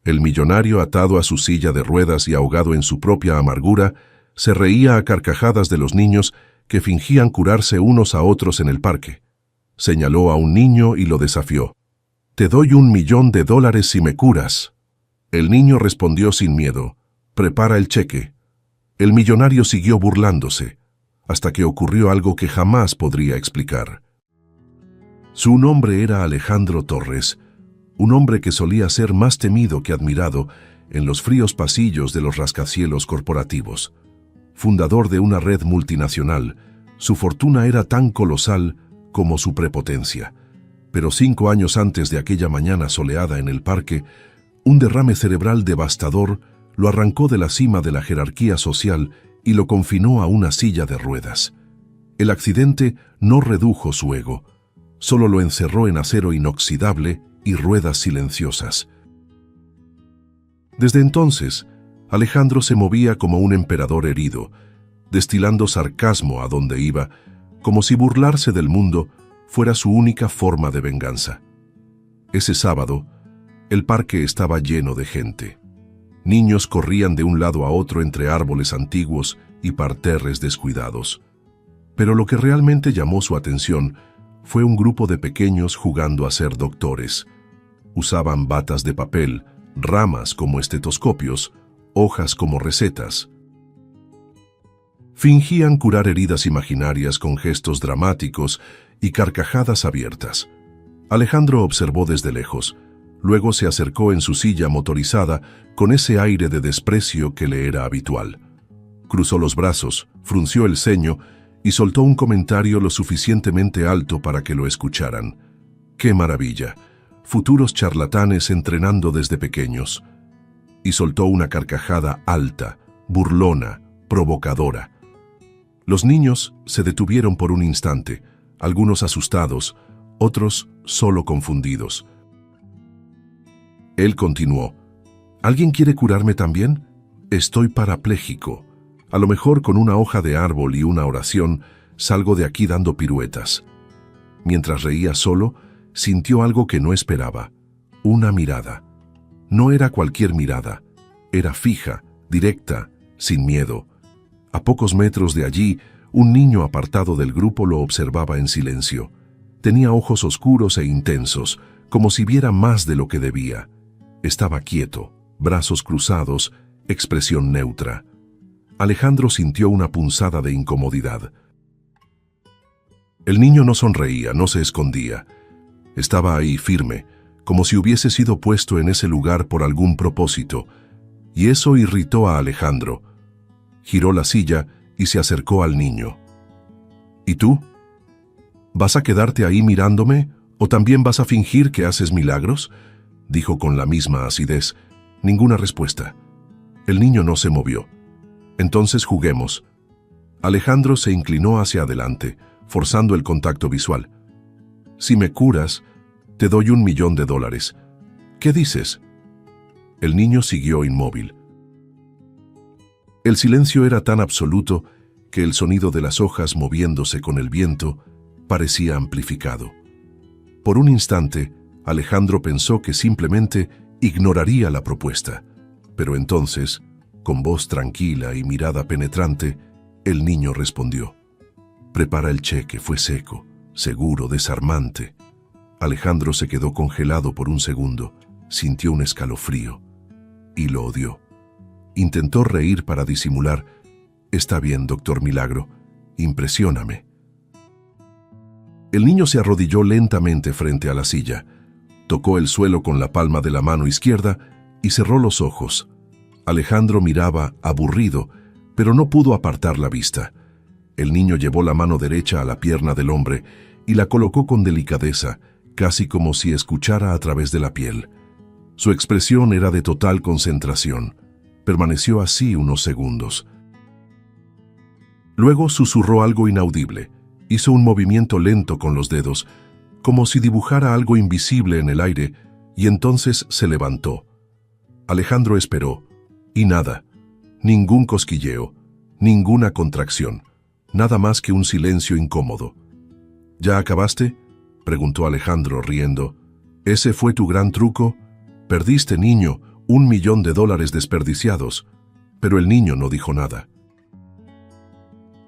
El millonario, atado a su silla de ruedas y ahogado en su propia amargura, se reía a carcajadas de los niños que fingían curarse unos a otros en el parque. Señaló a un niño y lo desafió. «Te doy $1.000.000 si me curas». El niño respondió sin miedo. «Prepara el cheque». El millonario siguió burlándose, hasta que ocurrió algo que jamás podría explicar. Su nombre era Alejandro Torres, un hombre que solía ser más temido que admirado en los fríos pasillos de los rascacielos corporativos. Fundador de una red multinacional, su fortuna era tan colosal como su prepotencia. Pero 5 años antes de aquella mañana soleada en el parque, un derrame cerebral devastador lo arrancó de la cima de la jerarquía social y lo confinó a una silla de ruedas. El accidente no redujo su ego, solo lo encerró en acero inoxidable y ruedas silenciosas. Desde entonces, Alejandro se movía como un emperador herido, destilando sarcasmo a donde iba, como si burlarse del mundo fuera su única forma de venganza. Ese sábado, el parque estaba lleno de gente. Niños corrían de un lado a otro entre árboles antiguos y parterres descuidados. Pero lo que realmente llamó su atención fue un grupo de pequeños jugando a ser doctores. Usaban batas de papel, ramas como estetoscopios, hojas como recetas. Fingían curar heridas imaginarias con gestos dramáticos y carcajadas abiertas. Alejandro observó desde lejos. Luego se acercó en su silla motorizada con ese aire de desprecio que le era habitual. Cruzó los brazos, frunció el ceño y soltó un comentario lo suficientemente alto para que lo escucharan. ¡Qué maravilla! Futuros charlatanes entrenando desde pequeños. Y soltó una carcajada alta, burlona, provocadora. Los niños se detuvieron por un instante, algunos asustados, otros solo confundidos. Él continuó. ¿Alguien quiere curarme también? Estoy parapléjico. A lo mejor con una hoja de árbol y una oración salgo de aquí dando piruetas. Mientras reía solo, sintió algo que no esperaba. Una mirada. No era cualquier mirada. Era fija, directa, sin miedo. A pocos metros de allí, un niño apartado del grupo lo observaba en silencio. Tenía ojos oscuros e intensos, como si viera más de lo que debía. Estaba quieto, brazos cruzados, expresión neutra. Alejandro sintió una punzada de incomodidad. El niño no sonreía, no se escondía. Estaba ahí firme, como si hubiese sido puesto en ese lugar por algún propósito, y eso irritó a Alejandro. Giró la silla y se acercó al niño. ¿Y tú? ¿Vas a quedarte ahí mirándome o también vas a fingir que haces milagros?, dijo con la misma acidez. Ninguna respuesta. El niño no se movió. Entonces juguemos. Alejandro se inclinó hacia adelante, forzando el contacto visual. Si me curas, te doy $1.000.000. ¿Qué dices? El niño siguió inmóvil. El silencio era tan absoluto que el sonido de las hojas moviéndose con el viento parecía amplificado. Por un instante, Alejandro pensó que simplemente ignoraría la propuesta, pero entonces, con voz tranquila y mirada penetrante, el niño respondió. Prepara el cheque, fue seco, seguro, desarmante. Alejandro se quedó congelado por un segundo, sintió un escalofrío y lo odió. Intentó reír para disimular. Está bien, doctor Milagro, impresióname. El niño se arrodilló lentamente frente a la silla. Tocó el suelo con la palma de la mano izquierda y cerró los ojos. Alejandro miraba, aburrido, pero no pudo apartar la vista. El niño llevó la mano derecha a la pierna del hombre y la colocó con delicadeza, casi como si escuchara a través de la piel. Su expresión era de total concentración. Permaneció así unos segundos. Luego susurró algo inaudible. Hizo un movimiento lento con los dedos, como si dibujara algo invisible en el aire, y entonces se levantó. Alejandro esperó, y nada, ningún cosquilleo, ninguna contracción, nada más que un silencio incómodo. ¿Ya acabaste?, preguntó Alejandro riendo. ¿Ese fue tu gran truco? Perdiste, niño, $1 millón desperdiciados, pero el niño no dijo nada.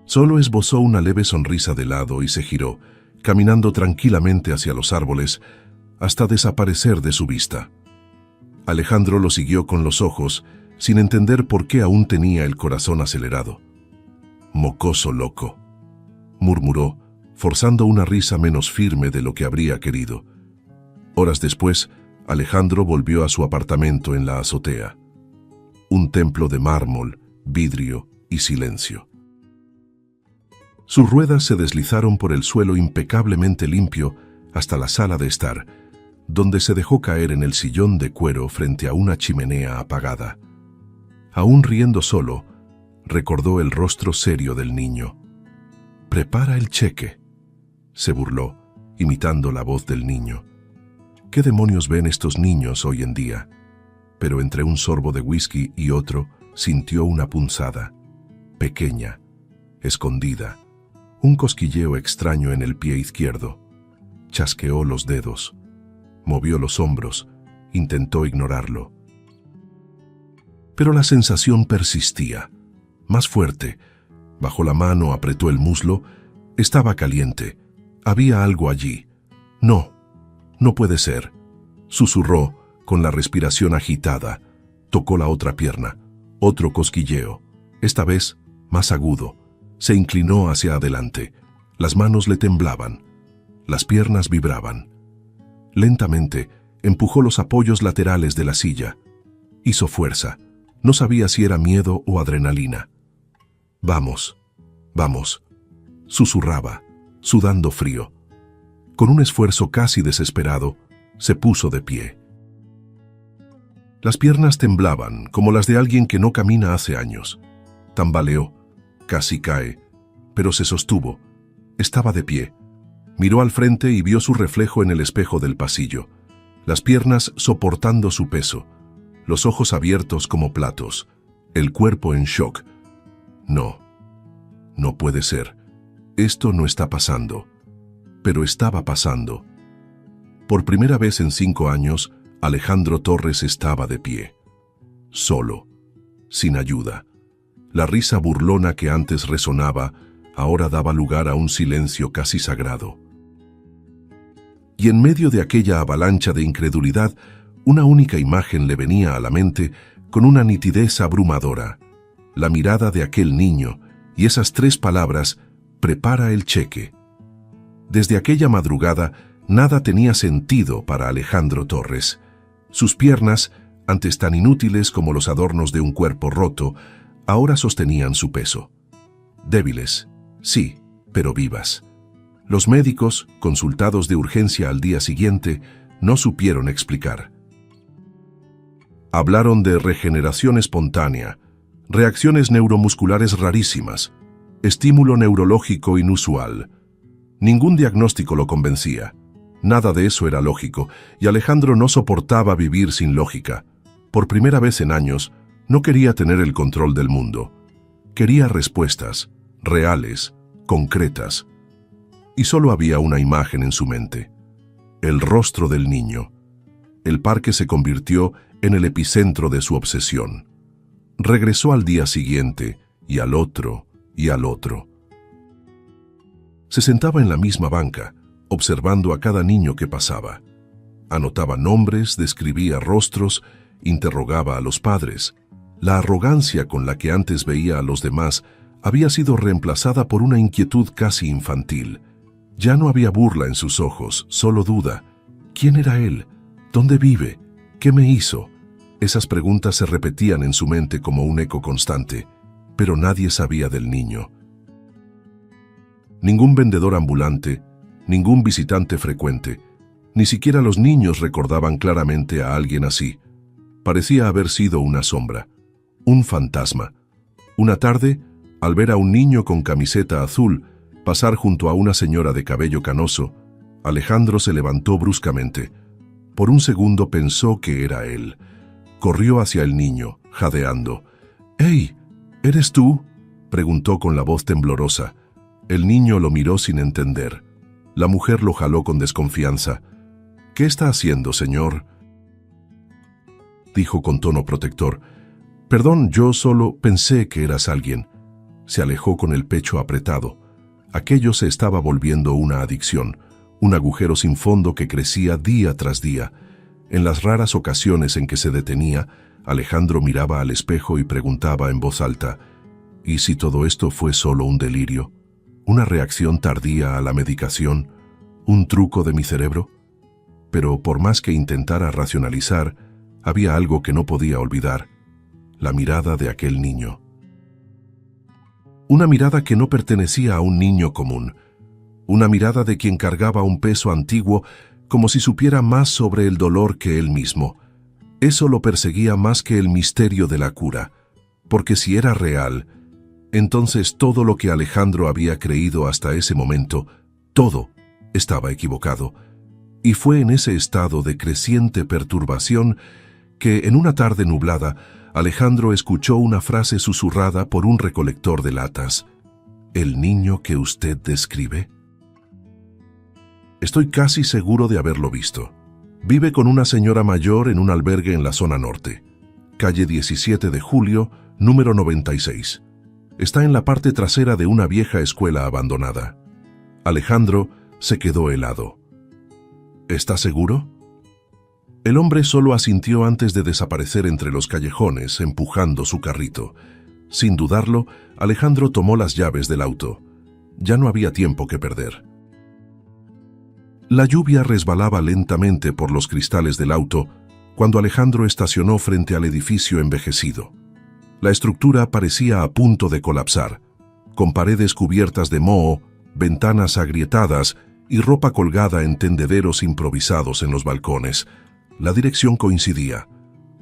Solo esbozó una leve sonrisa de lado y se giró, caminando tranquilamente hacia los árboles, hasta desaparecer de su vista. Alejandro lo siguió con los ojos, sin entender por qué aún tenía el corazón acelerado. «Mocoso loco», murmuró, forzando una risa menos firme de lo que habría querido. Horas después, Alejandro volvió a su apartamento en la azotea. Un templo de mármol, vidrio y silencio. Sus ruedas se deslizaron por el suelo impecablemente limpio hasta la sala de estar, donde se dejó caer en el sillón de cuero frente a una chimenea apagada. Aún riendo solo, recordó el rostro serio del niño. «Prepara el cheque», se burló, imitando la voz del niño. ¿Qué demonios ven estos niños hoy en día? Pero entre un sorbo de whisky y otro, sintió una punzada, pequeña, escondida, un cosquilleo extraño en el pie izquierdo. Chasqueó los dedos, movió los hombros, intentó ignorarlo. Pero la sensación persistía, más fuerte. Bajó la mano, apretó el muslo. Estaba caliente. Había algo allí. «No, no puede ser», susurró, con la respiración agitada. Tocó la otra pierna. Otro cosquilleo, esta vez más agudo. Se inclinó hacia adelante. Las manos le temblaban. Las piernas vibraban. Lentamente, empujó los apoyos laterales de la silla. Hizo fuerza. No sabía si era miedo o adrenalina. «Vamos, vamos», susurraba, sudando frío. Con un esfuerzo casi desesperado, se puso de pie. Las piernas temblaban, como las de alguien que no camina hace años. Tambaleó, casi cae, pero se sostuvo. Estaba de pie. Miró al frente y vio su reflejo en el espejo del pasillo. Las piernas soportando su peso, los ojos abiertos como platos, el cuerpo en shock. No, no puede ser. Esto no está pasando. Pero estaba pasando. Por primera vez en 5 años, Alejandro Torres estaba de pie. Solo, sin ayuda. La risa burlona que antes resonaba, ahora daba lugar a un silencio casi sagrado. Y en medio de aquella avalancha de incredulidad, una única imagen le venía a la mente con una nitidez abrumadora. La mirada de aquel niño y esas 3 palabras: «Prepara el cheque». Desde aquella madrugada, nada tenía sentido para Alejandro Torres. Sus piernas, antes tan inútiles como los adornos de un cuerpo roto, ahora sostenían su peso. Débiles, sí, pero vivas. Los médicos, consultados de urgencia al día siguiente, no supieron explicar. Hablaron de regeneración espontánea, reacciones neuromusculares rarísimas, estímulo neurológico inusual. Ningún diagnóstico lo convencía. Nada de eso era lógico, y Alejandro no soportaba vivir sin lógica. Por primera vez en años, no quería tener el control del mundo. Quería respuestas, reales, concretas. Y solo había una imagen en su mente: el rostro del niño. El parque se convirtió en el epicentro de su obsesión. Regresó al día siguiente, y al otro, y al otro. Se sentaba en la misma banca, observando a cada niño que pasaba. Anotaba nombres, describía rostros, interrogaba a los padres. La arrogancia con la que antes veía a los demás había sido reemplazada por una inquietud casi infantil. Ya no había burla en sus ojos, solo duda. ¿Quién era él? ¿Dónde vive? ¿Qué me hizo? Esas preguntas se repetían en su mente como un eco constante, pero nadie sabía del niño. Ningún vendedor ambulante, ningún visitante frecuente, ni siquiera los niños recordaban claramente a alguien así. Parecía haber sido una sombra, un fantasma. Una tarde, al ver a un niño con camiseta azul pasar junto a una señora de cabello canoso, Alejandro se levantó bruscamente. Por un segundo pensó que era él. Corrió hacia el niño, jadeando. «¡Hey! ¿Eres tú?», preguntó con la voz temblorosa. El niño lo miró sin entender. La mujer lo jaló con desconfianza. «¿Qué está haciendo, señor?». dijo con tono protector. Perdón, yo solo pensé que eras alguien. Se alejó con el pecho apretado. Aquello se estaba volviendo una adicción, un agujero sin fondo que crecía día tras día. En las raras ocasiones en que se detenía, Alejandro miraba al espejo y preguntaba en voz alta, ¿y si todo esto fue solo un delirio? ¿Una reacción tardía a la medicación? ¿Un truco de mi cerebro? Pero por más que intentara racionalizar, había algo que no podía olvidar: la mirada de aquel niño. Una mirada que no pertenecía a un niño común. Una mirada de quien cargaba un peso antiguo como si supiera más sobre el dolor que él mismo. Eso lo perseguía más que el misterio de la cura, porque si era real, entonces todo lo que Alejandro había creído hasta ese momento, todo estaba equivocado. Y fue en ese estado de creciente perturbación que, en una tarde nublada, Alejandro escuchó una frase susurrada por un recolector de latas. ¿El niño que usted describe? Estoy casi seguro de haberlo visto. Vive con una señora mayor en un albergue en la zona norte. Calle 17 de Julio, número 96. Está en la parte trasera de una vieja escuela abandonada. Alejandro se quedó helado. ¿Está seguro? El hombre solo asintió antes de desaparecer entre los callejones, empujando su carrito. Sin dudarlo, Alejandro tomó las llaves del auto. Ya no había tiempo que perder. La lluvia resbalaba lentamente por los cristales del auto cuando Alejandro estacionó frente al edificio envejecido. La estructura parecía a punto de colapsar, con paredes cubiertas de moho, ventanas agrietadas y ropa colgada en tendederos improvisados en los balcones. La dirección coincidía: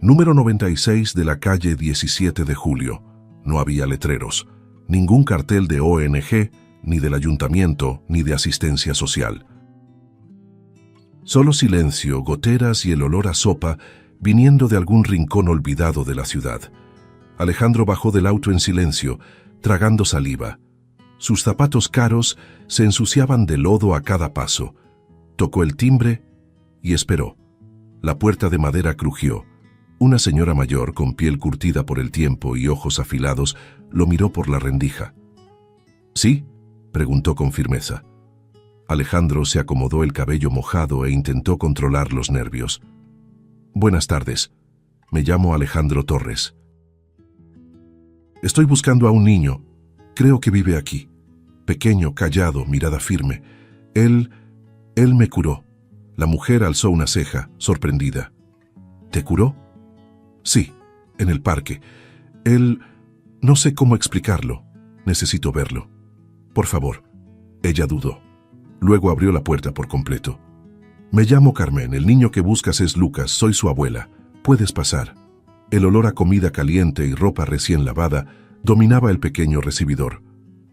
número 96 de la calle 17 de Julio. No había letreros, ningún cartel de ONG, ni del ayuntamiento, ni de asistencia social. Solo silencio, goteras y el olor a sopa viniendo de algún rincón olvidado de la ciudad. Alejandro bajó del auto en silencio, tragando saliva. Sus zapatos caros se ensuciaban de lodo a cada paso. Tocó el timbre y esperó. La puerta de madera crujió. Una señora mayor, con piel curtida por el tiempo y ojos afilados, lo miró por la rendija. ¿Sí?, preguntó con firmeza. Alejandro se acomodó el cabello mojado e intentó controlar los nervios. Buenas tardes. Me llamo Alejandro Torres. Estoy buscando a un niño. Creo que vive aquí. Pequeño, callado, mirada firme. Él me curó. La mujer alzó una ceja, sorprendida. ¿Te curó? Sí, en el parque. No sé cómo explicarlo. Necesito verlo. Por favor. Ella dudó. Luego abrió la puerta por completo. Me llamo Carmen. El niño que buscas es Lucas. Soy su abuela. Puedes pasar. El olor a comida caliente y ropa recién lavada dominaba el pequeño recibidor.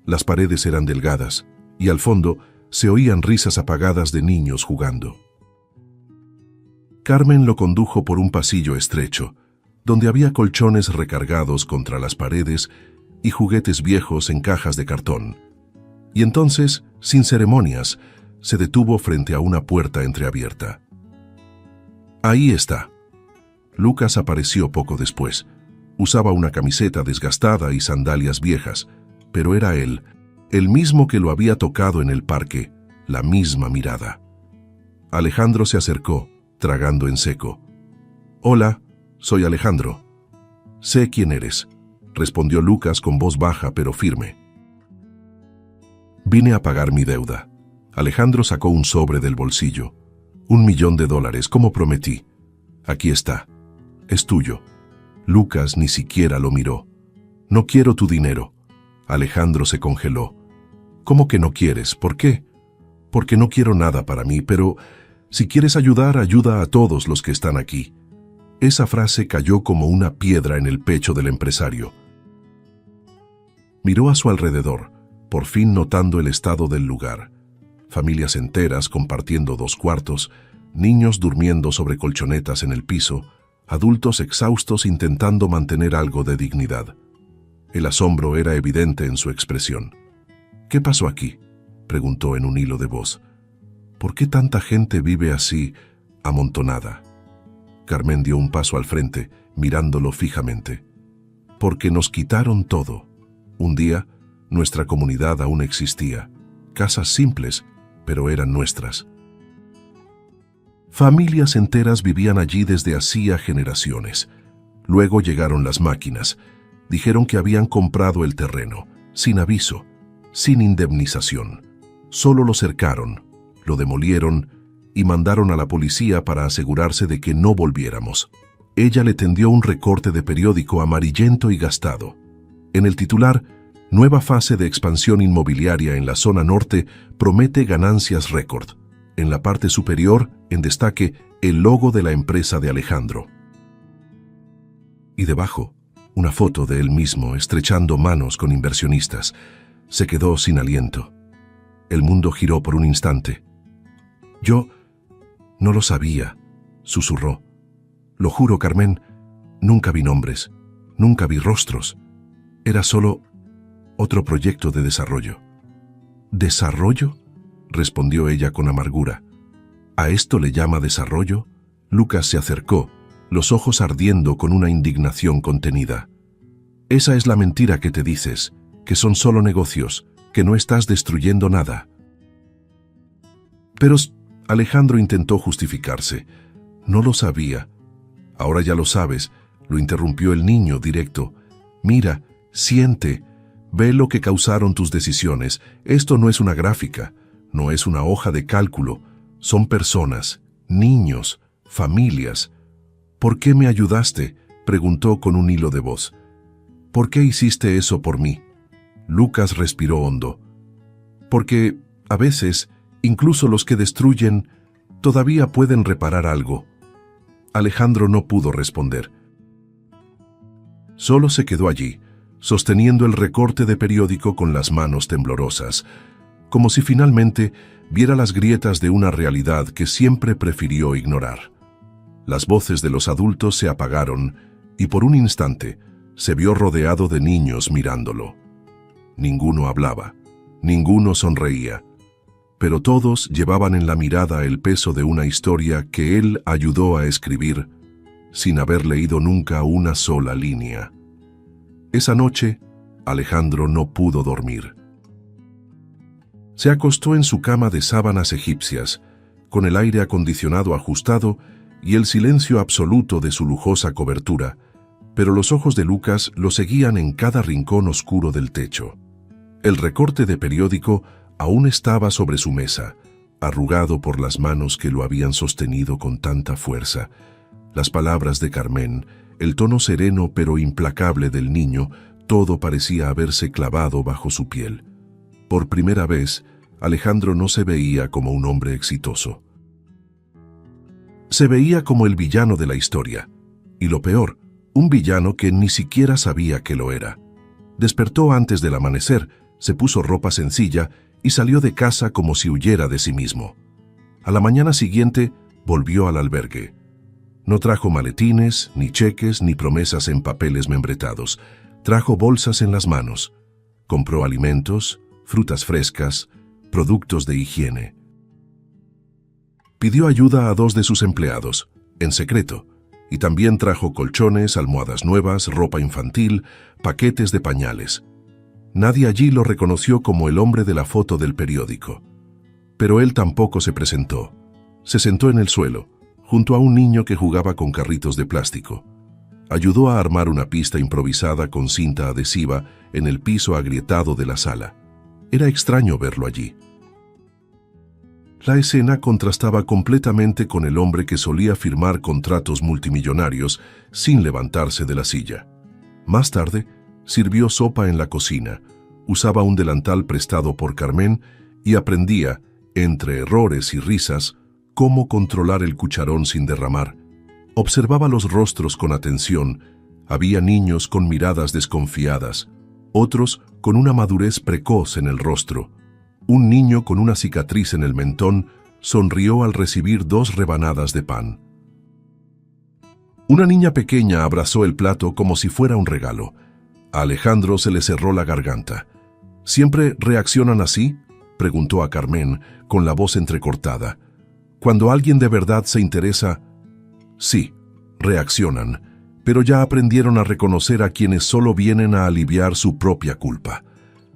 Las paredes eran delgadas y al fondo se oían risas apagadas de niños jugando. Carmen lo condujo por un pasillo estrecho, donde había colchones recargados contra las paredes y juguetes viejos en cajas de cartón. Y entonces, sin ceremonias, se detuvo frente a una puerta entreabierta. Ahí está. Lucas apareció poco después. Usaba una camiseta desgastada y sandalias viejas, pero era él, el mismo que lo había tocado en el parque, la misma mirada. Alejandro se acercó, tragando en seco. Hola, soy Alejandro. Sé quién eres, respondió Lucas con voz baja pero firme. Vine a pagar mi deuda. Alejandro sacó un sobre del bolsillo. $1 millón, como prometí. Aquí está. Es tuyo. Lucas ni siquiera lo miró. No quiero tu dinero. Alejandro se congeló. ¿Cómo que no quieres? ¿Por qué? Porque no quiero nada para mí, pero si quieres ayudar, ayuda a todos los que están aquí. Esa frase cayó como una piedra en el pecho del empresario. Miró a su alrededor, por fin notando el estado del lugar. Familias enteras compartiendo 2 cuartos, niños durmiendo sobre colchonetas en el piso, adultos exhaustos intentando mantener algo de dignidad. El asombro era evidente en su expresión. ¿Qué pasó aquí?, preguntó en un hilo de voz. ¿Por qué tanta gente vive así, amontonada? Carmen dio un paso al frente, mirándolo fijamente. Porque nos quitaron todo. Un día, nuestra comunidad aún existía. Casas simples, pero eran nuestras. Familias enteras vivían allí desde hacía generaciones. Luego llegaron las máquinas. Dijeron que habían comprado el terreno, sin aviso, sin indemnización. Solo lo cercaron, lo demolieron y mandaron a la policía para asegurarse de que no volviéramos. Ella le tendió un recorte de periódico amarillento y gastado. En el titular, nueva fase de expansión inmobiliaria en la zona norte promete ganancias récord. En la parte superior, en destaque, el logo de la empresa de Alejandro. Y debajo, una foto de él mismo estrechando manos con inversionistas. Se quedó sin aliento. El mundo giró por un instante. Yo no lo sabía, susurró. Lo juro, Carmen, nunca vi nombres, nunca vi rostros. Era solo otro proyecto de desarrollo. ¿Desarrollo?, respondió ella con amargura. ¿A esto le llama desarrollo? Lucas se acercó, los ojos ardiendo con una indignación contenida. Esa es la mentira que te dices, que son solo negocios, que no estás destruyendo nada. Pero Alejandro intentó justificarse. No lo sabía. Ahora ya lo sabes, lo interrumpió el niño directo. Mira, siente, ve lo que causaron tus decisiones. Esto no es una gráfica, no es una hoja de cálculo. Son personas, niños, familias. ¿Por qué me ayudaste?, preguntó con un hilo de voz. ¿Por qué hiciste eso por mí? Lucas respiró hondo. Porque, a veces, incluso los que destruyen, todavía pueden reparar algo. Alejandro no pudo responder. Solo se quedó allí, sosteniendo el recorte de periódico con las manos temblorosas, como si finalmente viera las grietas de una realidad que siempre prefirió ignorar. Las voces de los adultos se apagaron y por un instante se vio rodeado de niños mirándolo. Ninguno hablaba, ninguno sonreía, pero todos llevaban en la mirada el peso de una historia que él ayudó a escribir sin haber leído nunca una sola línea. Esa noche, Alejandro no pudo dormir. Se acostó en su cama de sábanas egipcias, con el aire acondicionado ajustado y el silencio absoluto de su lujosa cobertura, pero los ojos de Lucas lo seguían en cada rincón oscuro del techo. El recorte de periódico aún estaba sobre su mesa, arrugado por las manos que lo habían sostenido con tanta fuerza. Las palabras de Carmen, el tono sereno pero implacable del niño, todo parecía haberse clavado bajo su piel. Por primera vez, Alejandro no se veía como un hombre exitoso. Se veía como el villano de la historia, y lo peor, un villano que ni siquiera sabía que lo era. Despertó antes del amanecer, se puso ropa sencilla y salió de casa como si huyera de sí mismo. A la mañana siguiente, volvió al albergue. No trajo maletines, ni cheques, ni promesas en papeles membretados. Trajo bolsas en las manos. Compró alimentos, frutas frescas, productos de higiene. Pidió ayuda a 2 de sus empleados, en secreto, y también trajo colchones, almohadas nuevas, ropa infantil, paquetes de pañales. Nadie allí lo reconoció como el hombre de la foto del periódico. Pero él tampoco se presentó. Se sentó en el suelo, junto a un niño que jugaba con carritos de plástico. Ayudó a armar una pista improvisada con cinta adhesiva en el piso agrietado de la sala. Era extraño verlo allí. La escena contrastaba completamente con el hombre que solía firmar contratos multimillonarios sin levantarse de la silla. Más tarde, sirvió sopa en la cocina, usaba un delantal prestado por Carmen y aprendía, entre errores y risas, cómo controlar el cucharón sin derramar. Observaba los rostros con atención. Había niños con miradas desconfiadas, otros con una madurez precoz en el rostro. Un niño con una cicatriz en el mentón sonrió al recibir 2 rebanadas de pan. Una niña pequeña abrazó el plato como si fuera un regalo. A Alejandro se le cerró la garganta. ¿Siempre reaccionan así?, preguntó a Carmen, con la voz entrecortada. Cuando alguien de verdad se interesa. Sí, reaccionan, pero ya aprendieron a reconocer a quienes solo vienen a aliviar su propia culpa.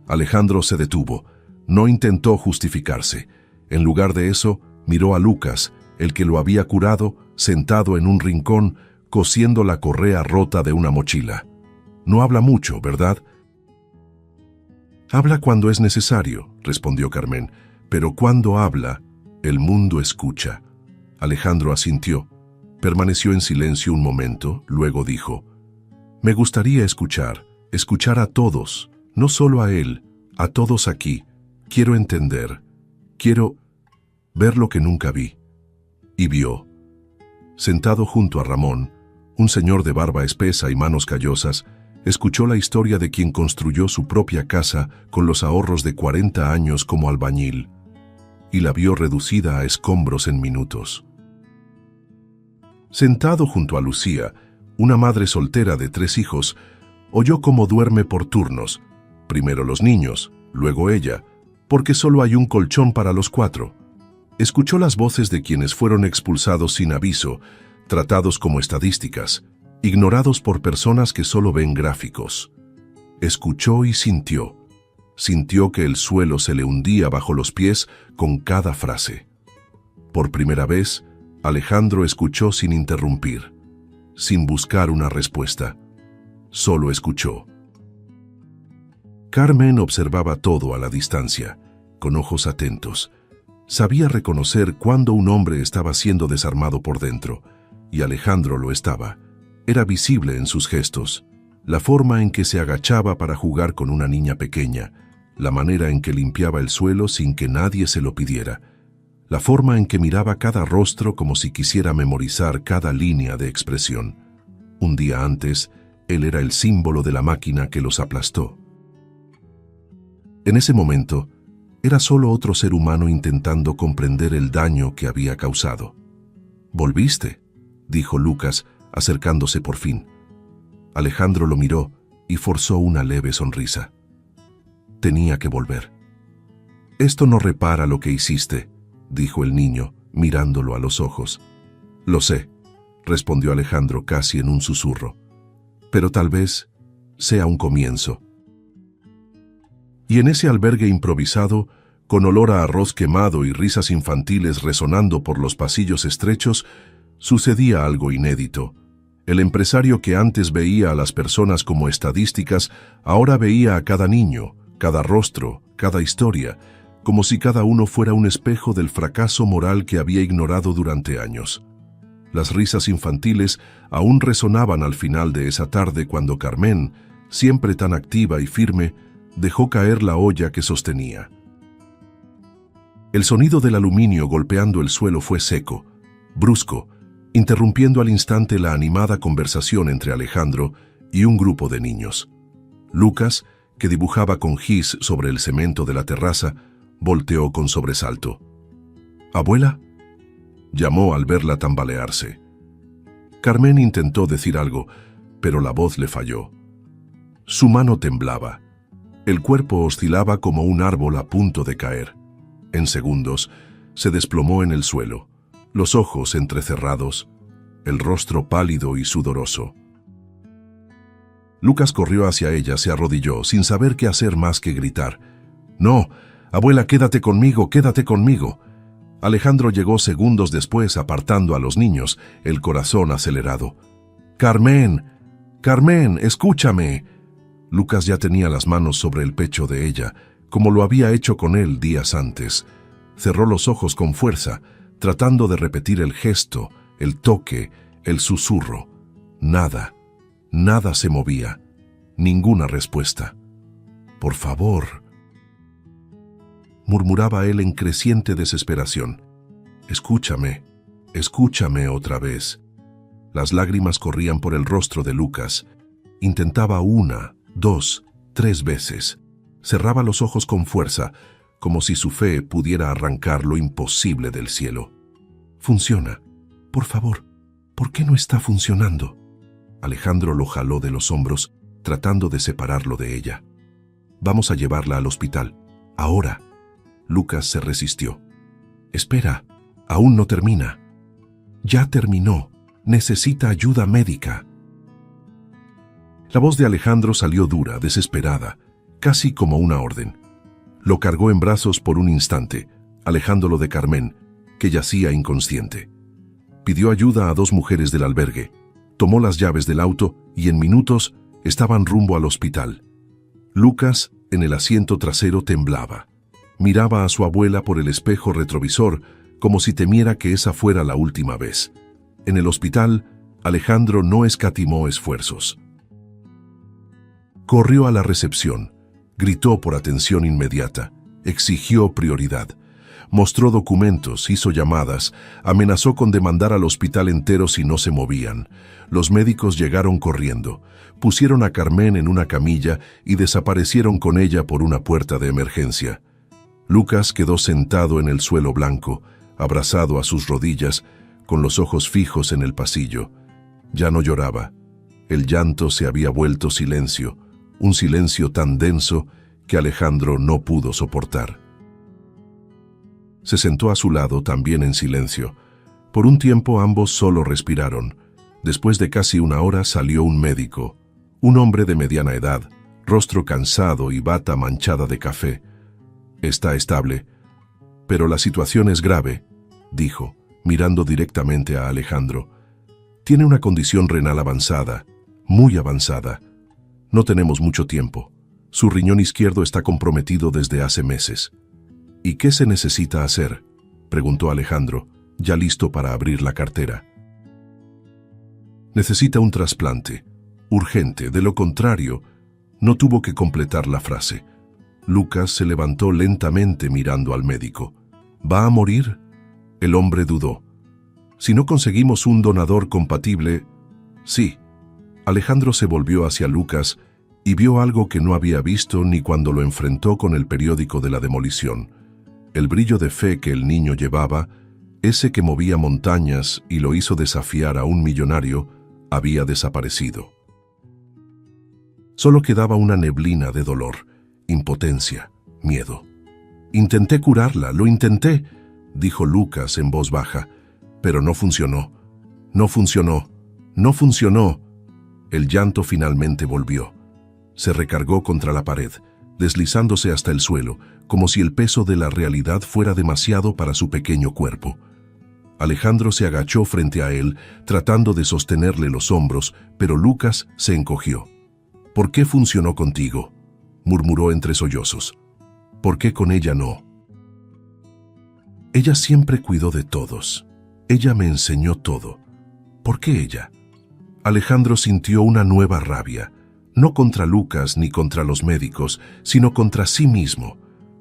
Alejandro se detuvo. No intentó justificarse. En lugar de eso, miró a Lucas, el que lo había curado, sentado en un rincón, cosiendo la correa rota de una mochila. No habla mucho, ¿verdad? Habla cuando es necesario, respondió Carmen, pero cuando habla, el mundo escucha. Alejandro asintió. Permaneció en silencio un momento, luego dijo: me gustaría escuchar a todos, no solo a él, a todos aquí. Quiero entender, quiero ver lo que nunca vi. Y vio. Sentado junto a Ramón, un señor de barba espesa y manos callosas, escuchó la historia de quien construyó su propia casa con los ahorros de 40 años como albañil, y la vio reducida a escombros en minutos. Sentado junto a Lucía, una madre soltera de 3 hijos, oyó cómo duerme por turnos, primero los niños, luego ella, porque solo hay un colchón para los 4. Escuchó las voces de quienes fueron expulsados sin aviso, tratados como estadísticas, ignorados por personas que solo ven gráficos. Escuchó y sintió. Sintió que el suelo se le hundía bajo los pies con cada frase. Por primera vez, Alejandro escuchó sin interrumpir, sin buscar una respuesta. Solo escuchó. Carmen observaba todo a la distancia, con ojos atentos. Sabía reconocer cuando un hombre estaba siendo desarmado por dentro, y Alejandro lo estaba. Era visible en sus gestos, la forma en que se agachaba para jugar con una niña pequeña, la manera en que limpiaba el suelo sin que nadie se lo pidiera, la forma en que miraba cada rostro como si quisiera memorizar cada línea de expresión. Un día antes, él era el símbolo de la máquina que los aplastó. En ese momento, era solo otro ser humano intentando comprender el daño que había causado. «¿Volviste?», dijo Lucas, acercándose por fin. Alejandro lo miró y forzó una leve sonrisa. Tenía que volver. «Esto no repara lo que hiciste», dijo el niño, mirándolo a los ojos. «Lo sé», respondió Alejandro casi en un susurro, «pero tal vez sea un comienzo». Y en ese albergue improvisado, con olor a arroz quemado y risas infantiles resonando por los pasillos estrechos, sucedía algo inédito. El empresario que antes veía a las personas como estadísticas, ahora veía a cada niño, cada rostro, cada historia, como si cada uno fuera un espejo del fracaso moral que había ignorado durante años. Las risas infantiles aún resonaban al final de esa tarde cuando Carmen, siempre tan activa y firme, dejó caer la olla que sostenía. El sonido del aluminio golpeando el suelo fue seco, brusco, interrumpiendo al instante la animada conversación entre Alejandro y un grupo de niños. Lucas, que dibujaba con gis sobre el cemento de la terraza, volteó con sobresalto. «¿Abuela?», llamó al verla tambalearse. Carmen intentó decir algo, pero la voz le falló. Su mano temblaba. El cuerpo oscilaba como un árbol a punto de caer. En segundos, se desplomó en el suelo, los ojos entrecerrados, el rostro pálido y sudoroso. Lucas corrió hacia ella, se arrodilló, sin saber qué hacer más que gritar. «No, abuela, quédate conmigo, quédate conmigo». Alejandro llegó segundos después, apartando a los niños, el corazón acelerado. «Carmen, Carmen, escúchame». Lucas ya tenía las manos sobre el pecho de ella, como lo había hecho con él días antes. Cerró los ojos con fuerza, tratando de repetir el gesto, el toque, el susurro. Nada, nada se movía, ninguna respuesta. «Por favor», murmuraba él en creciente desesperación. «Escúchame, escúchame otra vez». Las lágrimas corrían por el rostro de Lucas. Intentaba 1, 2, 3 veces. Cerraba los ojos con fuerza, como si su fe pudiera arrancar lo imposible del cielo. «Funciona. Por favor, ¿por qué no está funcionando?». Alejandro lo jaló de los hombros, tratando de separarlo de ella. «Vamos a llevarla al hospital. Ahora». Lucas se resistió. «Espera, aún no termina». «Ya terminó», necesita ayuda médica. La voz de Alejandro salió dura, desesperada, casi como una orden. Lo cargó en brazos por un instante, alejándolo de Carmen, que yacía inconsciente. Pidió ayuda a 2 mujeres del albergue, tomó las llaves del auto y en minutos estaban rumbo al hospital. Lucas, en el asiento trasero, temblaba. Miraba a su abuela por el espejo retrovisor, como si temiera que esa fuera la última vez. En el hospital, Alejandro no escatimó esfuerzos. Corrió a la recepción, gritó por atención inmediata, exigió prioridad. Mostró documentos, hizo llamadas, amenazó con demandar al hospital entero si no se movían. Los médicos llegaron corriendo, pusieron a Carmen en una camilla y desaparecieron con ella por una puerta de emergencia. Lucas quedó sentado en el suelo blanco, abrazado a sus rodillas, con los ojos fijos en el pasillo. Ya no lloraba. El llanto se había vuelto silencio, un silencio tan denso que Alejandro no pudo soportar. Se sentó a su lado también en silencio. Por un tiempo ambos solo respiraron. Después de casi una hora salió un médico, un hombre de mediana edad, rostro cansado y bata manchada de café. Está estable, pero la situación es grave, dijo, mirando directamente a Alejandro. Tiene una condición renal avanzada, muy avanzada. No tenemos mucho tiempo. Su riñón izquierdo está comprometido desde hace meses. ¿Y qué se necesita hacer?, preguntó Alejandro, ya listo para abrir la cartera. Necesita un trasplante, urgente, de lo contrario, no tuvo que completar la frase. Lucas se levantó lentamente mirando al médico. ¿Va a morir? El hombre dudó. Si no conseguimos un donador compatible, sí. Alejandro se volvió hacia Lucas y vio algo que no había visto ni cuando lo enfrentó con el periódico de la demolición. El brillo de fe que el niño llevaba, ese que movía montañas y lo hizo desafiar a un millonario, había desaparecido. Solo quedaba una neblina de dolor, impotencia, miedo. Intenté curarla, lo intenté, dijo Lucas en voz baja, pero no funcionó. No funcionó. No funcionó. El llanto finalmente volvió. Se recargó contra la pared, deslizándose hasta el suelo, como si el peso de la realidad fuera demasiado para su pequeño cuerpo. Alejandro se agachó frente a él, tratando de sostenerle los hombros, pero Lucas se encogió. ¿Por qué funcionó contigo?, murmuró entre sollozos. ¿Por qué con ella no? Ella siempre cuidó de todos. Ella me enseñó todo. ¿Por qué ella? Alejandro sintió una nueva rabia, no contra Lucas ni contra los médicos, sino contra sí mismo,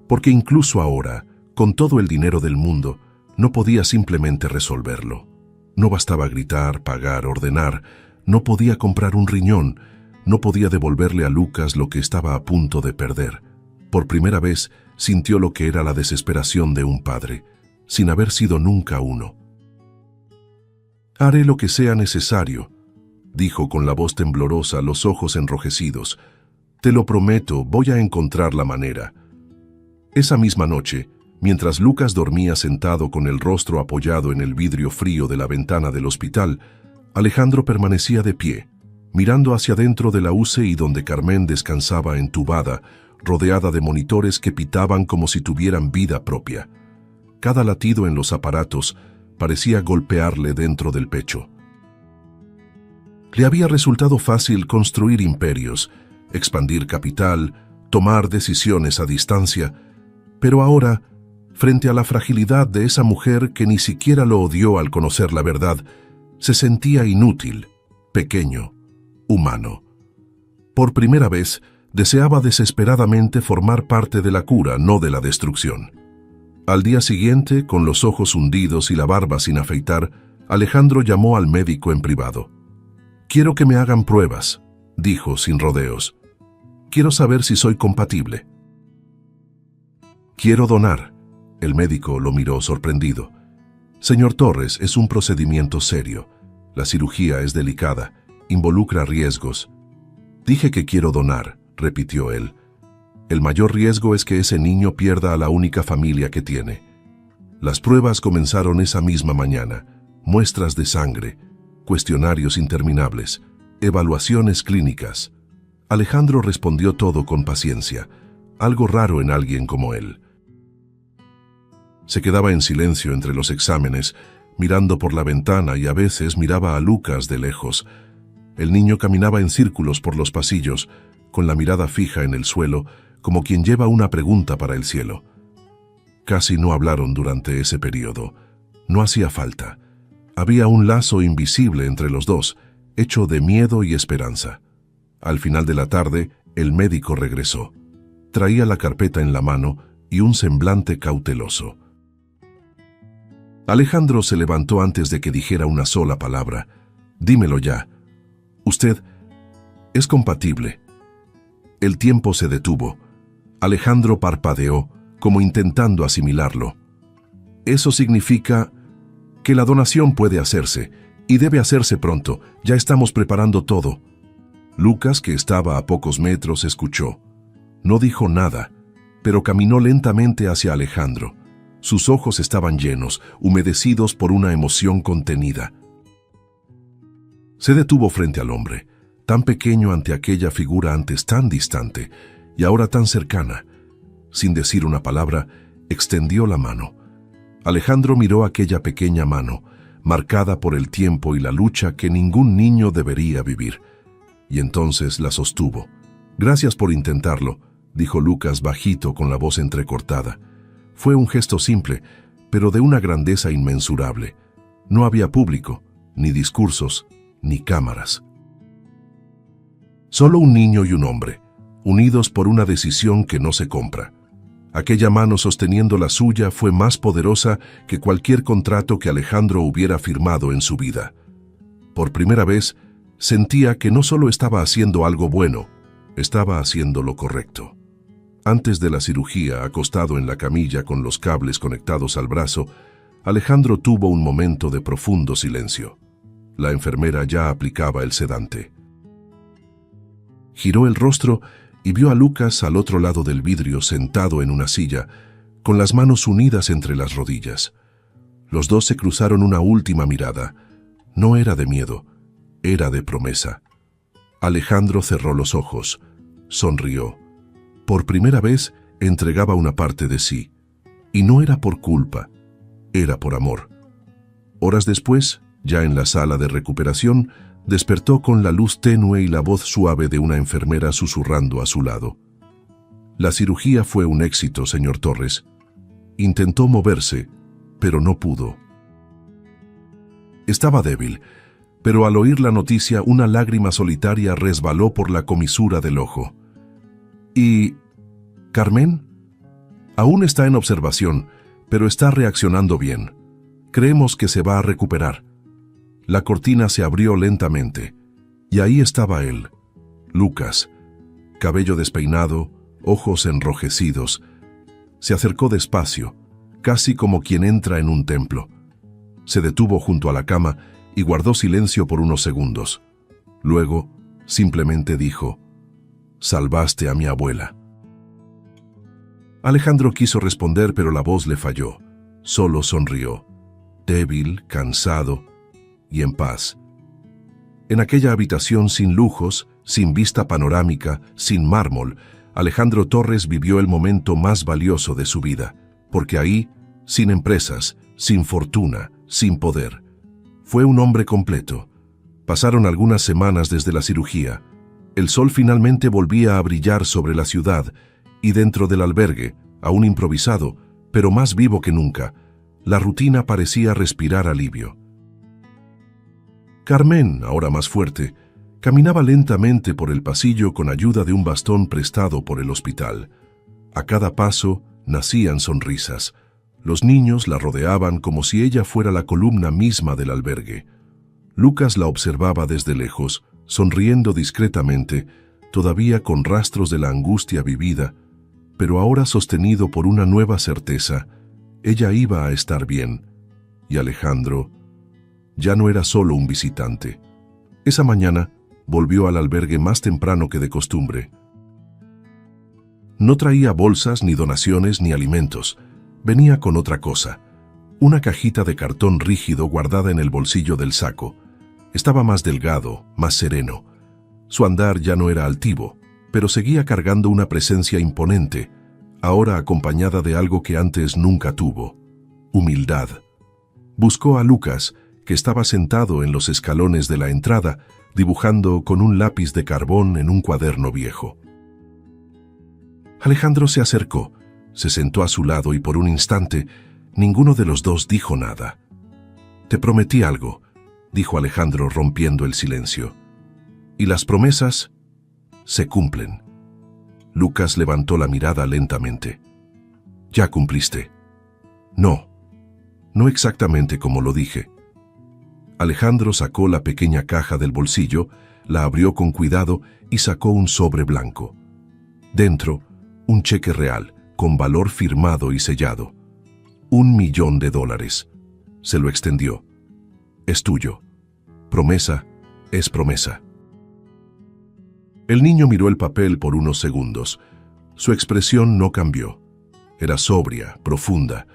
porque incluso ahora, con todo el dinero del mundo, no podía simplemente resolverlo. No bastaba gritar, pagar, ordenar, no podía comprar un riñón, no podía devolverle a Lucas lo que estaba a punto de perder. Por primera vez sintió lo que era la desesperación de un padre, sin haber sido nunca uno. «Haré lo que sea necesario», dijo con la voz temblorosa, los ojos enrojecidos. «Te lo prometo, voy a encontrar la manera». Esa misma noche, mientras Lucas dormía sentado con el rostro apoyado en el vidrio frío de la ventana del hospital, Alejandro permanecía de pie, mirando hacia dentro de la UCI donde Carmen descansaba entubada, rodeada de monitores que pitaban como si tuvieran vida propia. Cada latido en los aparatos parecía golpearle dentro del pecho. Le había resultado fácil construir imperios, expandir capital, tomar decisiones a distancia, pero ahora, frente a la fragilidad de esa mujer que ni siquiera lo odió al conocer la verdad, se sentía inútil, pequeño, humano. Por primera vez, deseaba desesperadamente formar parte de la cura, no de la destrucción. Al día siguiente, con los ojos hundidos y la barba sin afeitar, Alejandro llamó al médico en privado. «Quiero que me hagan pruebas», dijo sin rodeos. «Quiero saber si soy compatible». «Quiero donar». El médico lo miró sorprendido. «Señor Torres, es un procedimiento serio. La cirugía es delicada, involucra riesgos». «Dije que quiero donar», repitió él. «El mayor riesgo es que ese niño pierda a la única familia que tiene». Las pruebas comenzaron esa misma mañana, muestras de sangre, cuestionarios interminables, evaluaciones clínicas. Alejandro respondió todo con paciencia, algo raro en alguien como él. Se quedaba en silencio entre los exámenes, mirando por la ventana, y a veces miraba a Lucas de lejos. El niño caminaba en círculos por los pasillos, con la mirada fija en el suelo, como quien lleva una pregunta para el cielo. Casi no hablaron durante ese periodo. No hacía falta. Había un lazo invisible entre los dos, hecho de miedo y esperanza. Al final de la tarde, el médico regresó. Traía la carpeta en la mano y un semblante cauteloso. Alejandro se levantó antes de que dijera una sola palabra. «Dímelo ya. Usted es compatible». El tiempo se detuvo. Alejandro parpadeó, como intentando asimilarlo. «Eso significa que la donación puede hacerse, y debe hacerse pronto. Ya estamos preparando todo». Lucas, que estaba a pocos metros, escuchó. No dijo nada, pero caminó lentamente hacia Alejandro. Sus ojos estaban llenos, humedecidos por una emoción contenida. Se detuvo frente al hombre, tan pequeño ante aquella figura antes tan distante y ahora tan cercana. Sin decir una palabra, extendió la mano. Alejandro miró aquella pequeña mano, marcada por el tiempo y la lucha que ningún niño debería vivir, y entonces la sostuvo. «Gracias por intentarlo», dijo Lucas bajito con la voz entrecortada. Fue un gesto simple, pero de una grandeza inmensurable. No había público, ni discursos, ni cámaras. Solo un niño y un hombre, unidos por una decisión que no se compra. Aquella mano sosteniendo la suya fue más poderosa que cualquier contrato que Alejandro hubiera firmado en su vida. Por primera vez, sentía que no solo estaba haciendo algo bueno, estaba haciendo lo correcto. Antes de la cirugía, acostado en la camilla con los cables conectados al brazo, Alejandro tuvo un momento de profundo silencio. La enfermera ya aplicaba el sedante. Giró el rostro y vio a Lucas al otro lado del vidrio, sentado en una silla, con las manos unidas entre las rodillas. Los dos se cruzaron una última mirada. No era de miedo, era de promesa. Alejandro cerró los ojos, sonrió. Por primera vez entregaba una parte de sí, y no era por culpa, era por amor. Horas después, ya en la sala de recuperación, despertó con la luz tenue y la voz suave de una enfermera susurrando a su lado. «La cirugía fue un éxito, señor Torres. Intentó moverse, pero no pudo». Estaba débil, pero al oír la noticia una lágrima solitaria resbaló por la comisura del ojo. «¿Y Carmen?» «Aún está en observación, pero está reaccionando bien. Creemos que se va a recuperar». La cortina se abrió lentamente, y ahí estaba él, Lucas, cabello despeinado, ojos enrojecidos. Se acercó despacio, casi como quien entra en un templo. Se detuvo junto a la cama y guardó silencio por unos segundos. Luego, simplemente dijo: «Salvaste a mi abuela». Alejandro quiso responder, pero la voz le falló. Solo sonrió, débil, cansado y en paz. En aquella habitación sin lujos, sin vista panorámica, sin mármol, Alejandro Torres vivió el momento más valioso de su vida, porque ahí, sin empresas, sin fortuna, sin poder, fue un hombre completo. Pasaron algunas semanas desde la cirugía. El sol finalmente volvía a brillar sobre la ciudad, y dentro del albergue, aún improvisado, pero más vivo que nunca, la rutina parecía respirar alivio. Carmen, ahora más fuerte, caminaba lentamente por el pasillo con ayuda de un bastón prestado por el hospital. A cada paso nacían sonrisas. Los niños la rodeaban como si ella fuera la columna misma del albergue. Lucas la observaba desde lejos, sonriendo discretamente, todavía con rastros de la angustia vivida, pero ahora sostenido por una nueva certeza: ella iba a estar bien. Y Alejandro ya no era solo un visitante. Esa mañana volvió al albergue más temprano que de costumbre. No traía bolsas, ni donaciones, ni alimentos. Venía con otra cosa: una cajita de cartón rígido guardada en el bolsillo del saco. Estaba más delgado, más sereno. Su andar ya no era altivo, pero seguía cargando una presencia imponente, ahora acompañada de algo que antes nunca tuvo: humildad. Buscó a Lucas, que estaba sentado en los escalones de la entrada, dibujando con un lápiz de carbón en un cuaderno viejo. Alejandro se acercó, se sentó a su lado y por un instante ninguno de los dos dijo nada. «Te prometí algo», dijo Alejandro rompiendo el silencio. «Y las promesas se cumplen». Lucas levantó la mirada lentamente. «¿Ya cumpliste?» «No, no exactamente como lo dije». Alejandro sacó la pequeña caja del bolsillo, la abrió con cuidado y sacó un sobre blanco. Dentro, un cheque real, con valor firmado y sellado. $1.000.000. Se lo extendió. «Es tuyo. Promesa es promesa». El niño miró el papel por unos segundos. Su expresión no cambió. Era sobria, profunda.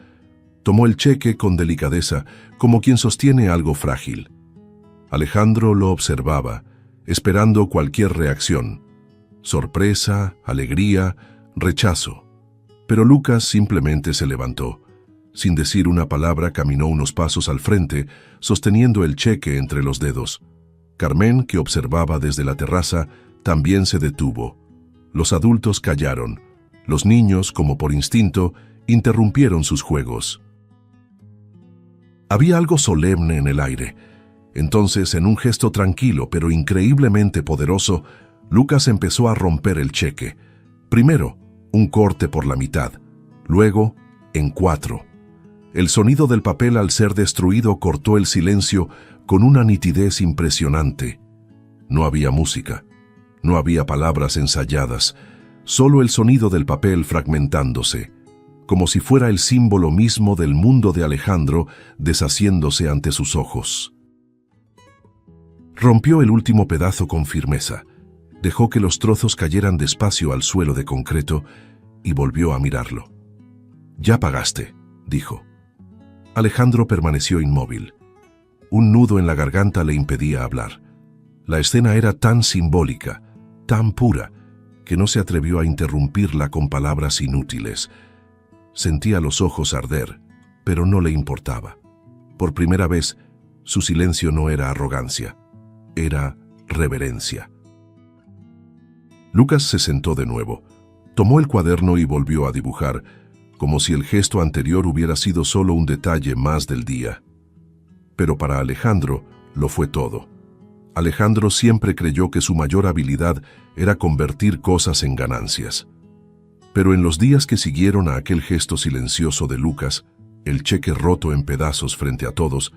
Tomó el cheque con delicadeza, como quien sostiene algo frágil. Alejandro lo observaba, esperando cualquier reacción. Sorpresa, alegría, rechazo. Pero Lucas simplemente se levantó. Sin decir una palabra, caminó unos pasos al frente, sosteniendo el cheque entre los dedos. Carmen, que observaba desde la terraza, también se detuvo. Los adultos callaron. Los niños, como por instinto, interrumpieron sus juegos. Había algo solemne en el aire. Entonces, en un gesto tranquilo pero increíblemente poderoso, Lucas empezó a romper el cheque. Primero, un corte por la mitad. Luego, en 4. El sonido del papel al ser destruido cortó el silencio con una nitidez impresionante. No había música. No había palabras ensayadas. Solo el sonido del papel fragmentándose, como si fuera el símbolo mismo del mundo de Alejandro deshaciéndose ante sus ojos. Rompió el último pedazo con firmeza, dejó que los trozos cayeran despacio al suelo de concreto y volvió a mirarlo. «Ya pagaste», dijo. Alejandro permaneció inmóvil. Un nudo en la garganta le impedía hablar. La escena era tan simbólica, tan pura, que no se atrevió a interrumpirla con palabras inútiles. Sentía los ojos arder, pero no le importaba. Por primera vez, su silencio no era arrogancia, era reverencia. Lucas se sentó de nuevo, tomó el cuaderno y volvió a dibujar, como si el gesto anterior hubiera sido solo un detalle más del día. Pero para Alejandro lo fue todo. Alejandro siempre creyó que su mayor habilidad era convertir cosas en ganancias. Pero en los días que siguieron a aquel gesto silencioso de Lucas, el cheque roto en pedazos frente a todos,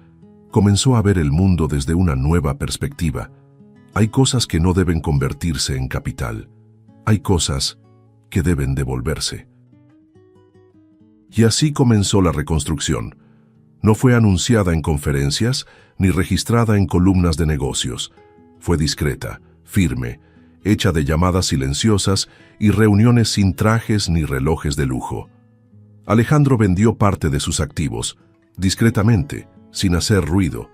comenzó a ver el mundo desde una nueva perspectiva. Hay cosas que no deben convertirse en capital. Hay cosas que deben devolverse. Y así comenzó la reconstrucción. No fue anunciada en conferencias ni registrada en columnas de negocios. Fue discreta, firme, hecha de llamadas silenciosas y reuniones sin trajes ni relojes de lujo. Alejandro vendió parte de sus activos, discretamente, sin hacer ruido.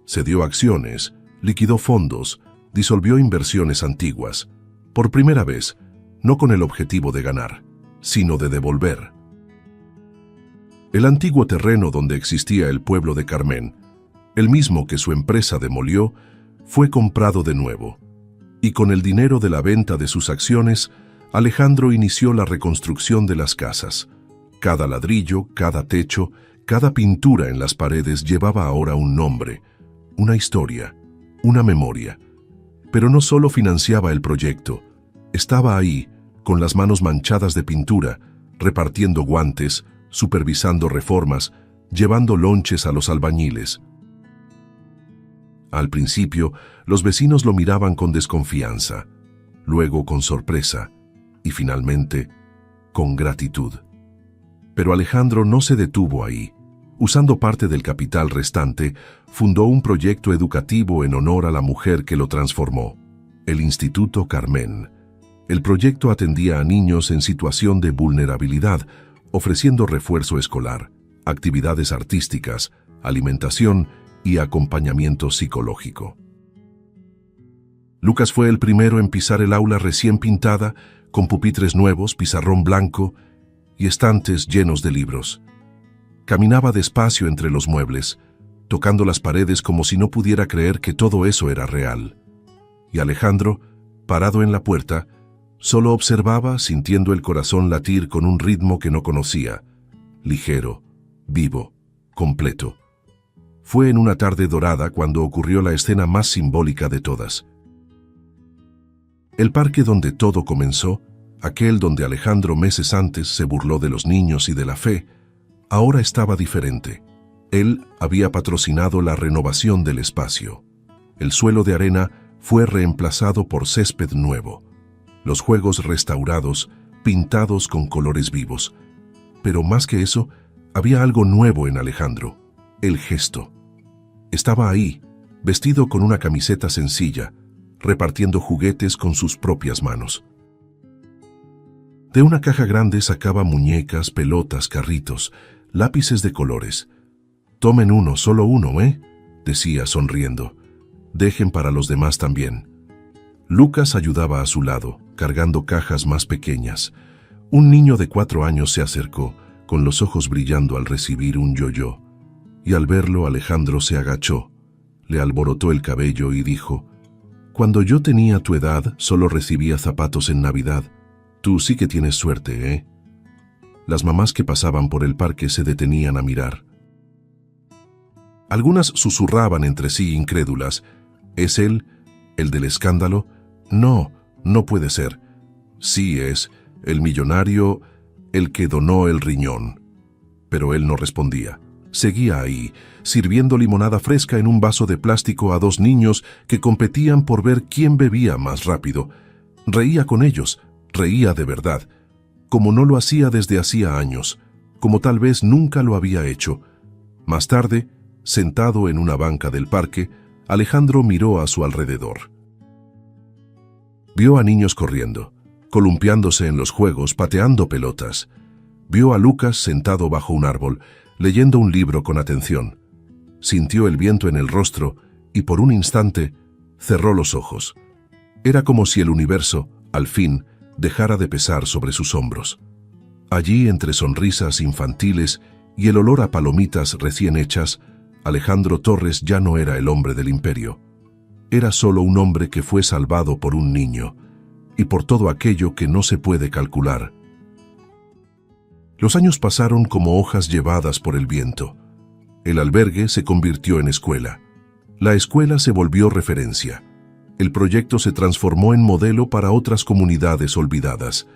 Cedió acciones, liquidó fondos, disolvió inversiones antiguas. Por primera vez, no con el objetivo de ganar, sino de devolver. El antiguo terreno donde existía el pueblo de Carmen, el mismo que su empresa demolió, fue comprado de nuevo. Y con el dinero de la venta de sus acciones, Alejandro inició la reconstrucción de las casas. Cada ladrillo, cada techo, cada pintura en las paredes llevaba ahora un nombre, una historia, una memoria. Pero no solo financiaba el proyecto, estaba ahí, con las manos manchadas de pintura, repartiendo guantes, supervisando reformas, llevando lonches a los albañiles. Al principio, los vecinos lo miraban con desconfianza, luego con sorpresa y finalmente con gratitud. Pero Alejandro no se detuvo ahí. Usando parte del capital restante, fundó un proyecto educativo en honor a la mujer que lo transformó, el Instituto Carmen. El proyecto atendía a niños en situación de vulnerabilidad, ofreciendo refuerzo escolar, actividades artísticas, alimentación y acompañamiento psicológico. Lucas fue el primero en pisar el aula recién pintada, con pupitres nuevos, pizarrón blanco y estantes llenos de libros. Caminaba despacio entre los muebles, tocando las paredes como si no pudiera creer que todo eso era real. Y Alejandro, parado en la puerta, solo observaba, sintiendo el corazón latir con un ritmo que no conocía, ligero, vivo, completo. Fue en una tarde dorada cuando ocurrió la escena más simbólica de todas. El parque donde todo comenzó, aquel donde Alejandro meses antes se burló de los niños y de la fe, ahora estaba diferente. Él había patrocinado la renovación del espacio. El suelo de arena fue reemplazado por césped nuevo. Los juegos restaurados, pintados con colores vivos. Pero más que eso, había algo nuevo en Alejandro: el gesto. Estaba ahí, vestido con una camiseta sencilla, repartiendo juguetes con sus propias manos. De una caja grande sacaba muñecas, pelotas, carritos, lápices de colores. «Tomen uno, solo uno, ¿eh?», decía sonriendo. «Dejen para los demás también». Lucas ayudaba a su lado, cargando cajas más pequeñas. Un niño de 4 años se acercó, con los ojos brillando al recibir un yo-yo. Y al verlo, Alejandro se agachó, le alborotó el cabello y dijo: «Cuando yo tenía tu edad, solo recibía zapatos en Navidad. Tú sí que tienes suerte, ¿eh?». Las mamás que pasaban por el parque se detenían a mirar. Algunas susurraban entre sí incrédulas: «¿Es él, el del escándalo? No, no puede ser. Sí es, el millonario, el que donó el riñón». Pero él no respondía. Seguía ahí, sirviendo limonada fresca en un vaso de plástico a 2 niños que competían por ver quién bebía más rápido. Reía con ellos, reía de verdad, como no lo hacía desde hacía años, como tal vez nunca lo había hecho. Más tarde, sentado en una banca del parque, Alejandro miró a su alrededor. Vio a niños corriendo, columpiándose en los juegos, pateando pelotas. Vio a Lucas sentado bajo un árbol, leyendo un libro con atención. Sintió el viento en el rostro y por un instante cerró los ojos. Era como si el universo, al fin, dejara de pesar sobre sus hombros. Allí, entre sonrisas infantiles y el olor a palomitas recién hechas, Alejandro Torres ya no era el hombre del imperio. Era solo un hombre que fue salvado por un niño y por todo aquello que no se puede calcular. Los años pasaron como hojas llevadas por el viento. El albergue se convirtió en escuela. La escuela se volvió referencia. El proyecto se transformó en modelo para otras comunidades olvidadas.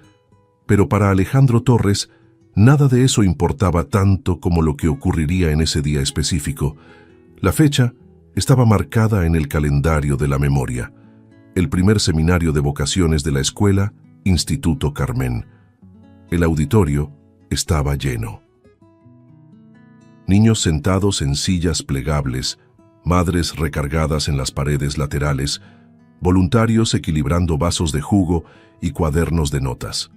Pero para Alejandro Torres, nada de eso importaba tanto como lo que ocurriría en ese día específico. La fecha estaba marcada en el calendario de la memoria. El primer seminario de vocaciones de la escuela, Instituto Carmen. El auditorio estaba lleno. Niños sentados en sillas plegables, madres recargadas en las paredes laterales, voluntarios equilibrando vasos de jugo y cuadernos de notas.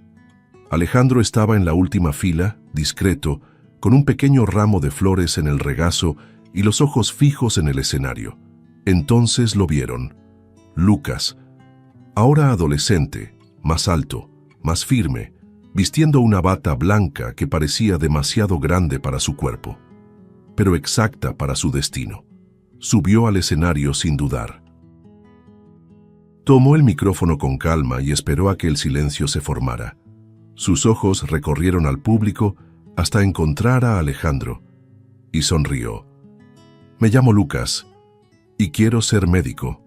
Alejandro estaba en la última fila, discreto, con un pequeño ramo de flores en el regazo y los ojos fijos en el escenario. Entonces lo vieron. Lucas, ahora adolescente, más alto, más firme, vistiendo una bata blanca que parecía demasiado grande para su cuerpo, pero exacta para su destino. Subió al escenario sin dudar. Tomó el micrófono con calma y esperó a que el silencio se formara. Sus ojos recorrieron al público hasta encontrar a Alejandro, y sonrió. «Me llamo Lucas, y quiero ser médico».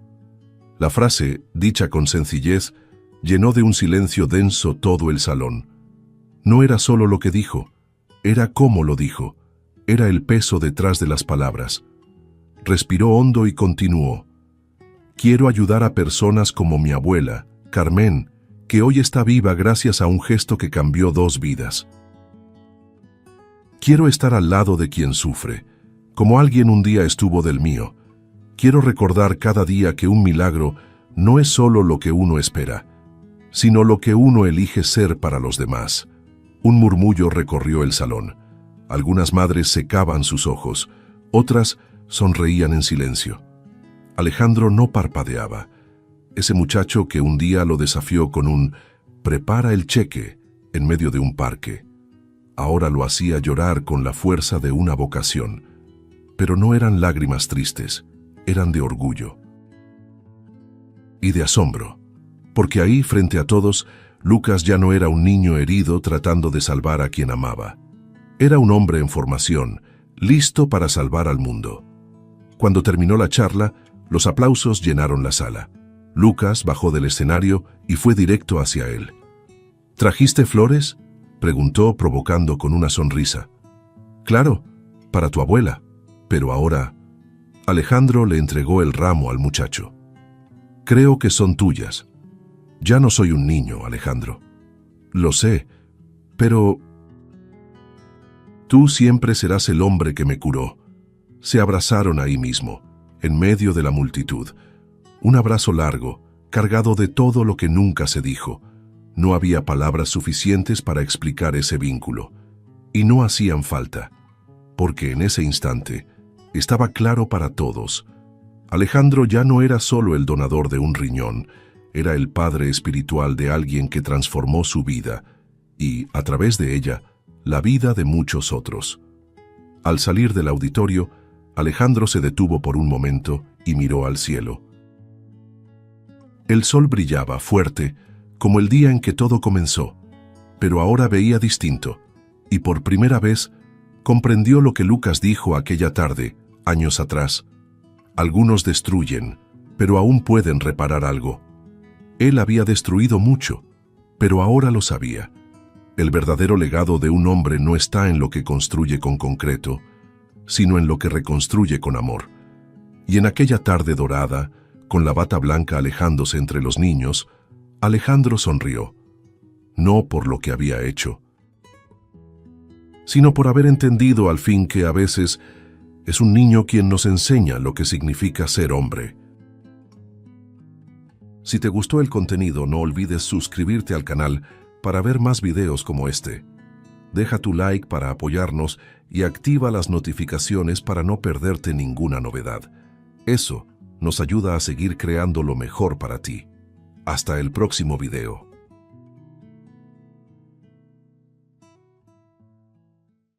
La frase, dicha con sencillez, llenó de un silencio denso todo el salón. No era solo lo que dijo, era cómo lo dijo, era el peso detrás de las palabras. Respiró hondo y continuó. «Quiero ayudar a personas como mi abuela, Carmen, que hoy está viva gracias a un gesto que cambió 2 vidas. Quiero estar al lado de quien sufre, como alguien un día estuvo del mío. Quiero recordar cada día que un milagro no es solo lo que uno espera, sino lo que uno elige ser para los demás». Un murmullo recorrió el salón. Algunas madres secaban sus ojos, otras sonreían en silencio. Alejandro no parpadeaba. ese muchacho que un día lo desafió con un «prepara el cheque» en medio de un parque. Ahora lo hacía llorar con la fuerza de una vocación. Pero no eran lágrimas tristes, eran de orgullo y de asombro, porque ahí, frente a todos, Lucas ya no era un niño herido tratando de salvar a quien amaba. Era un hombre en formación, listo para salvar al mundo. Cuando terminó la charla, los aplausos llenaron la sala. Lucas bajó del escenario y fue directo hacia él. «¿Trajiste flores?», preguntó, provocando con una sonrisa. «Claro, para tu abuela, pero ahora…». Alejandro le entregó el ramo al muchacho. «Creo que son tuyas. Ya no soy un niño, Alejandro. Lo sé, pero tú siempre serás el hombre que me curó». Se abrazaron ahí mismo, en medio de la multitud. Un abrazo largo, cargado de todo lo que nunca se dijo. No había palabras suficientes para explicar ese vínculo. Y no hacían falta, porque en ese instante estaba claro para todos. Alejandro ya no era solo el donador de un riñón, era el padre espiritual de alguien que transformó su vida y, a través de ella, la vida de muchos otros. Al salir del auditorio, Alejandro se detuvo por un momento y miró al cielo. El sol brillaba fuerte, como el día en que todo comenzó, pero ahora veía distinto, y por primera vez comprendió lo que Lucas dijo aquella tarde, años atrás. Algunos destruyen, pero aún pueden reparar algo. Él había destruido mucho, pero ahora lo sabía. El verdadero legado de un hombre no está en lo que construye con concreto, sino en lo que reconstruye con amor. Y en aquella tarde dorada, con la bata blanca alejándose entre los niños, Alejandro sonrió, no por lo que había hecho, sino por haber entendido al fin que a veces es un niño quien nos enseña lo que significa ser hombre. Si te gustó el contenido, no olvides suscribirte al canal para ver más videos como este. Deja tu like para apoyarnos y activa las notificaciones para no perderte ninguna novedad. Eso nos ayuda a seguir creando lo mejor para ti. Hasta el próximo video.